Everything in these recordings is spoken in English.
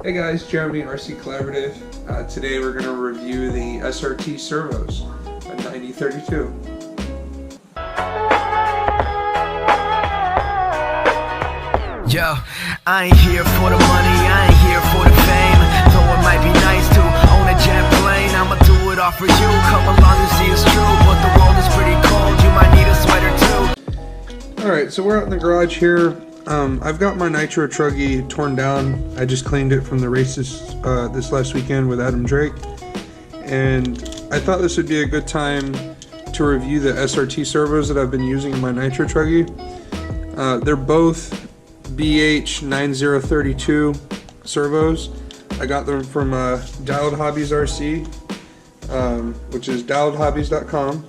Hey guys, Jeremy, RC Collaborative. Today we're going to review the SRT Servos, a 9032. Yo, I ain't here for the money, I ain't here for the fame. Though it might be nice to own a jet plane, I'ma do it all for you. Come along and see it's true, but the world is pretty cold, you might need a sweater too. Alright, so we're out in the garage here. I've got my Nitro Truggy torn down. I just cleaned it from the races this last weekend with Adam Drake. And I thought this would be a good time to review the SRT Servos that I've been using in my Nitro Truggy. They're both BH9032 servos. I got them from Dialed Hobbies RC, which is dialedhobbies.com.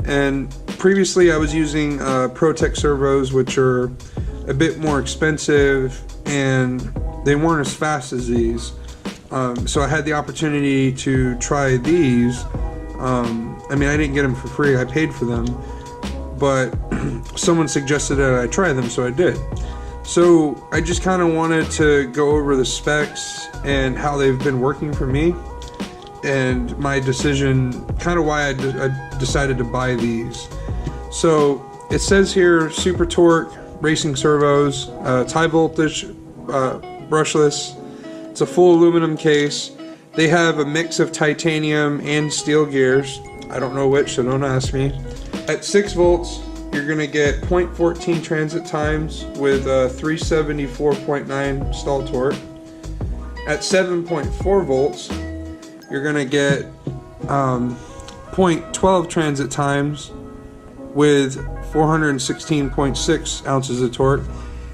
And previously I was using ProTech servos, which are a bit more expensive and they weren't as fast as these. So I had the opportunity to try these. I mean, I didn't get them for free, I paid for them, but someone suggested that I try them, so I did. So I just kind of wanted to go over the specs and how they've been working for me and my decision, kind of why I decided to buy these. So it says here super torque racing servos, it's high voltage, brushless. It's a full aluminum case. They have a mix of titanium and steel gears. I don't know which, so don't ask me. At 6 volts, you're gonna get 0.14 transit times with 374.9 stall torque. At 7.4 volts, you're gonna get 0.12 transit times with 416.6 ounces of torque,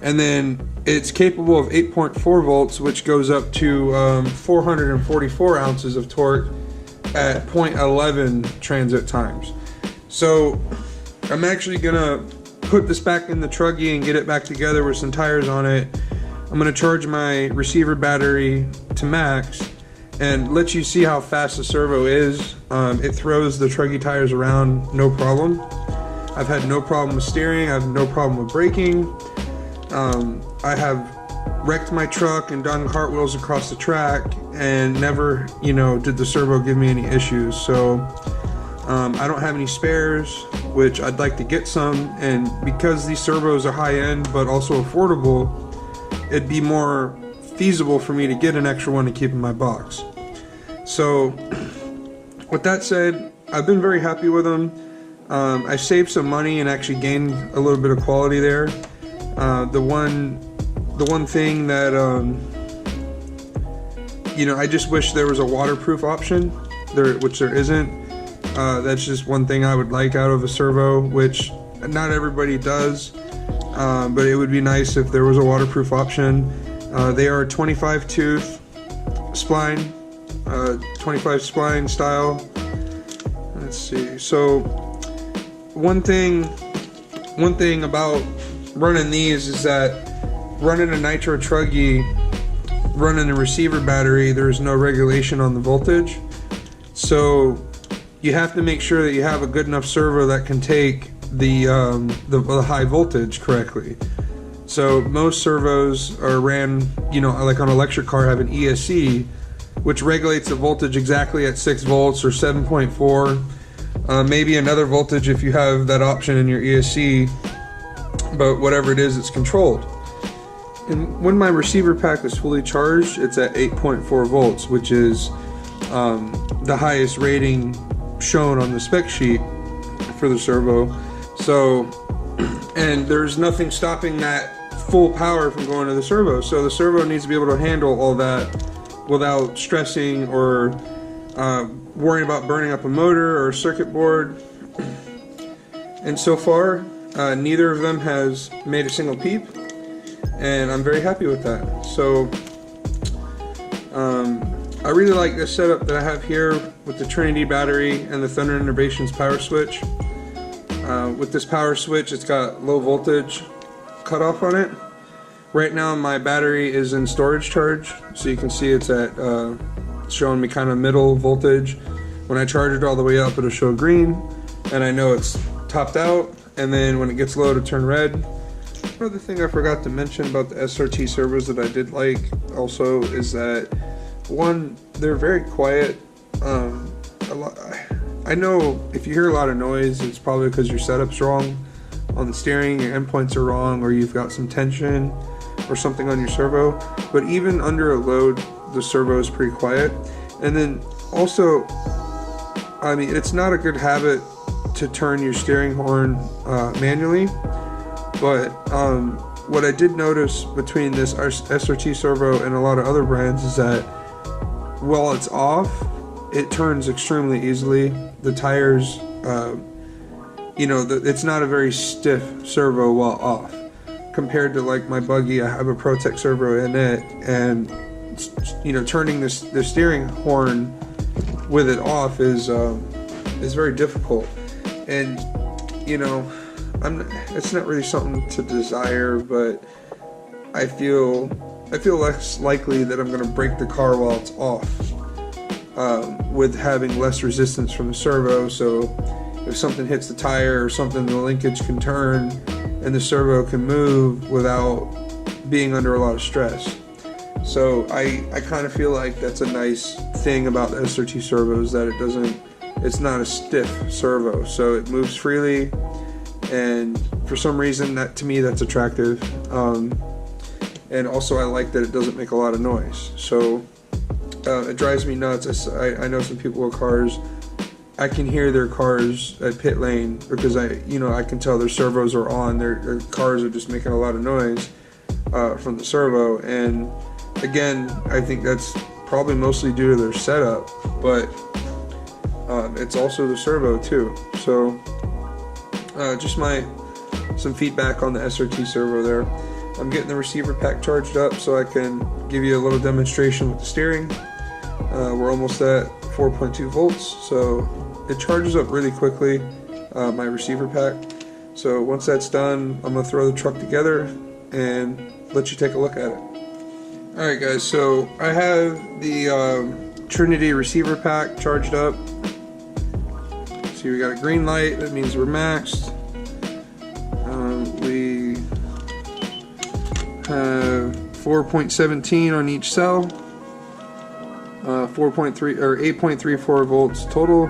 and then it's capable of 8.4 volts, which goes up to 444 ounces of torque at 0.11 transit times. So I'm actually gonna put this back in the Truggy and get it back together with some tires on it. I'm gonna charge my receiver battery to max and let you see how fast the servo is. It throws the Truggy tires around no problem. I've had no problem with steering, I have no problem with braking. I have wrecked my truck and done cartwheels across the track and never, did the servo give me any issues. So I don't have any spares, which I'd like to get some, and because these servos are high-end but also affordable, it'd be more feasible for me to get an extra one to keep in my box. So with that said, I've been very happy with them. I saved some money and actually gained a little bit of quality there. The one thing that I just wish there was a waterproof option, which there isn't. That's just one thing I would like out of a servo, which not everybody does, but it would be nice if there was a waterproof option. They are 25 tooth spline, 25 spline style. Let's see. So one thing about running these is that running a Nitro Truggy, running a receiver battery, there's no regulation on the voltage. So you have to make sure that you have a good enough servo that can take the high voltage correctly. So most servos are ran, like on an electric car, have an ESC, which regulates the voltage exactly at 6 volts or 7.4. Maybe another voltage if you have that option in your ESC, but whatever it is, it's controlled. And when my receiver pack is fully charged, it's at 8.4 volts, which is the highest rating shown on the spec sheet for the servo. So, and there's nothing stopping that full power from going to the servo. So the servo needs to be able to handle all that without stressing or worrying about burning up a motor or a circuit board. And so far, neither of them has made a single peep, and I'm very happy with that. So I really like this setup that I have here with the Trinity battery and the Thunder Innovations power switch. With this power switch, it's got low voltage cutoff on it. Right now my battery is in storage charge, so you can see it's at showing me kind of middle voltage. When I charge it all the way up, it'll show green, and I know it's topped out, and then when it gets low to turn red. Another thing I forgot to mention about the SRT servos that I did like also is that, one, they're very quiet. I know if you hear a lot of noise, it's probably because your setup's wrong on the steering, your endpoints are wrong, or you've got some tension or something on your servo. But even under a load, the servo is pretty quiet. And then also, I mean, it's not a good habit to turn your steering horn manually, but what I did notice between this SRT servo and a lot of other brands is that while it's off, it turns extremely easily. The tires, you know, it's not a very stiff servo while off. Compared to like my buggy, I have a ProTech servo in it, and you know, turning the steering horn with it off is very difficult. And you know, it's not really something to desire, but I feel less likely that I'm going to break the car while it's off, with having less resistance from the servo. So if something hits the tire or something, the linkage can turn and the servo can move without being under a lot of stress. So I kind of feel like that's a nice thing about the SRT servos, that it's not a stiff servo, so it moves freely, and for some reason, that to me, that's attractive. And also I like that it doesn't make a lot of noise. So it drives me nuts. I know some people with cars, I can hear their cars at pit lane because I can tell their servos are on. Their cars are just making a lot of noise from the servo. And again, I think that's probably mostly due to their setup, but it's also the servo too. So just some feedback on the SRT servo there. I'm getting the receiver pack charged up so I can give you a little demonstration with the steering. We're almost at 4.2 volts, so it charges up really quickly, my receiver pack. So once that's done, I'm going to throw the truck together and let you take a look at it. Alright guys, so I have the Trinity receiver pack charged up. See, we got a green light, that means we're maxed. We have 4.17 on each cell, 4.3 or 8.34 volts total.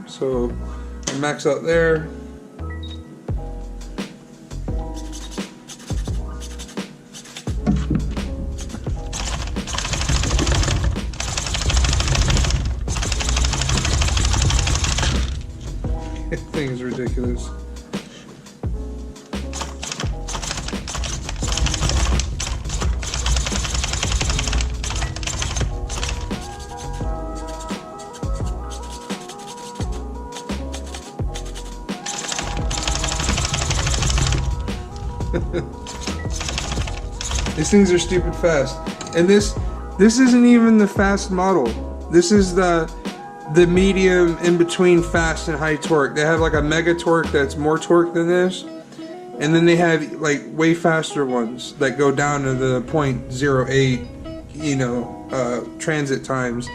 So I max out there. This thing is ridiculous. These things are stupid fast, and this isn't even the fast model. This is the medium in between fast and high torque. They have like a mega torque that's more torque than this, and then they have like way faster ones that go down to the 0.08 transit times.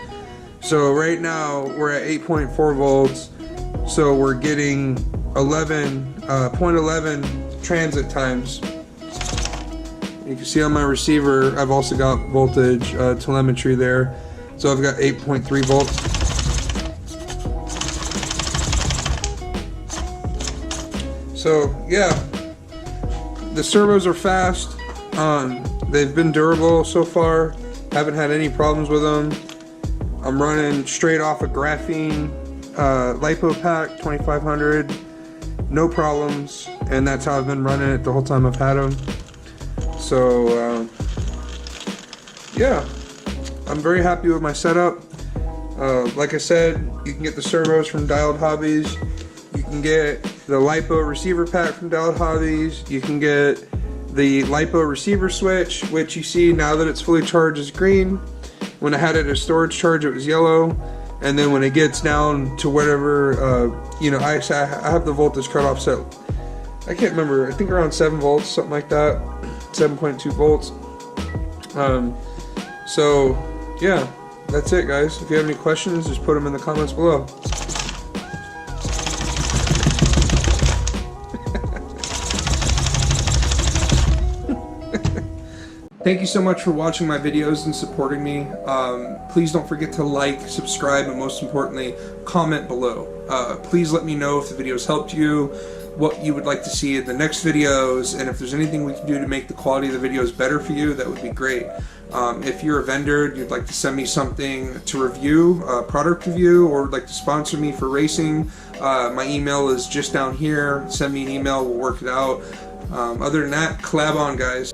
So right now we're at 8.4 volts, so we're getting 0.11 transit times. You can see on my receiver, I've also got voltage telemetry there. So I've got 8.3 volts. So yeah, the servos are fast. They've been durable so far. Haven't had any problems with them. I'm running straight off a graphene LiPo pack 2500. No problems. And that's how I've been running it the whole time I've had them. So yeah, I'm very happy with my setup. Like I said, you can get the servos from Dialed Hobbies. You can get the LiPo receiver pack from Dialed Hobbies. You can get the LiPo receiver switch, which you see now that it's fully charged is green. When I had it at storage charge, it was yellow. And then when it gets down to whatever, I have the voltage cutoff set. I can't remember, I think around 7 volts, something like that. 7.2 volts. So yeah, that's it guys. If you have any questions, just put them in the comments below. Thank you so much for watching my videos and supporting me. Please don't forget to like, subscribe, and most importantly, comment below. Please let me know if the videos helped you, what you would like to see in the next videos, and if there's anything we can do to make the quality of the videos better for you, that would be great. If you're a vendor and you'd like to send me something to review, a product review, or would like to sponsor me for racing, my email is just down here. Send me an email, we'll work it out. Other than that, collab on, guys.